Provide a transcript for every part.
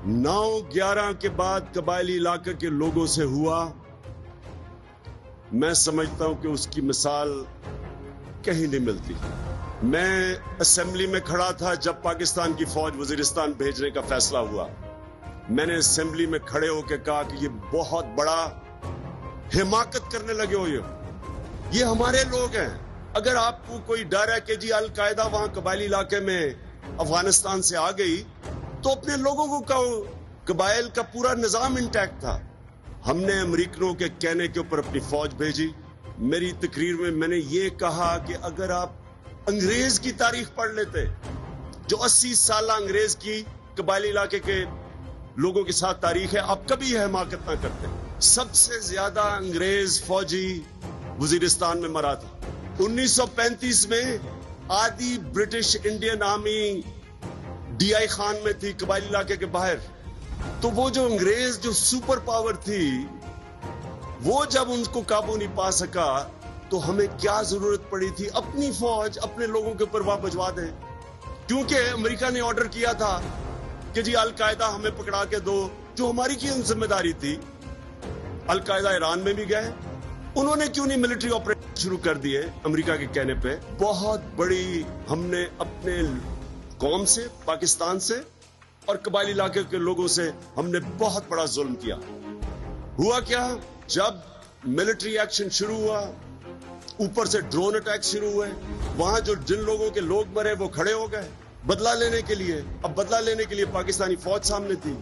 9/11 के बाद कबायली इलाके के लोगों से हुआ, मैं समझता हूं कि उसकी मिसाल कहीं नहीं मिलती। मैं असेंबली में खड़ा था जब पाकिस्तान की फौज वजीरिस्तान भेजने का फैसला हुआ। मैंने असेंबली में खड़े होकर कहा कि ये बहुत बड़ा हिमाकत करने लगे हो, ये हमारे लोग हैं। अगर आपको कोई डर है कि जी अल-कायदा वहां कबायली इलाके में अफगानिस्तान से आ गई, तो अपने लोगों को कहो। कबाइल का पूरा निजाम इंटैक्ट था। हमने अमेरिकनों के कहने के ऊपर अपनी फौज भेजी। मेरी तकरीर में मैंने ये कहा कि अगर आप अंग्रेज की तारीख पढ़ लेते, जो 80 साल अंग्रेज की कबायली इलाके के लोगों के साथ तारीख है, आप कभी यह हिमाकत ना करते। सबसे ज्यादा अंग्रेज फौजी वजीरिस्तान में मरा था। 1935 में आधी British Indian army DI Khan में थी, कबायली इलाके के बाहर। तो वो जो अंग्रेज जो सुपर पावर थी, वो जब उनको काबू नहीं पा सका, तो हमें क्या जरूरत पड़ी थी अपनी फौज अपने लोगों के ऊपर वहां भिजवा दें। क्योंकि अमेरिका ने ऑर्डर किया था कि जी अल-कायदा हमें पकड़ा के दो, जो हमारी की जिम्मेदारी थी। अल-कायदा ईरान में भी गए, उन्होंने क्यों नहीं मिलिट्री ऑपरेशन शुरू कर दिए अमेरिका के कहने पे। बहुत बड़ी हमने अपने कौम से, पाकिस्तान से और कबायली इलाके के लोगों से हमने बहुत बड़ा जुल्म किया। हुआ क्या, जब मिलिट्री एक्शन शुरू हुआ, ऊपर से ड्रोन अटैक शुरू हुए, वहां जो जिन लोगों के लोग मरे वो खड़े हो गए बदला लेने के लिए। अब बदला लेने के लिए पाकिस्तानी फौज सामने थी।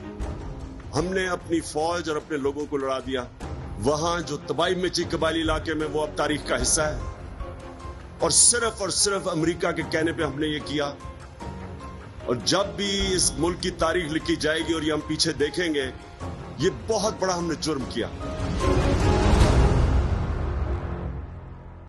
हमने अपनी फौज और अपने लोगों को लड़ा दिया। वहां जो तबाही मची कबायली इलाके में, वो अब तारीख का हिस्सा है। और सिर्फ अमेरिका के कहने पे हमने ये किया। और जब भी इस मुल्क की तारीख लिखी जाएगी और ये हम पीछे देखेंगे, ये बहुत बड़ा हमने जुर्म किया।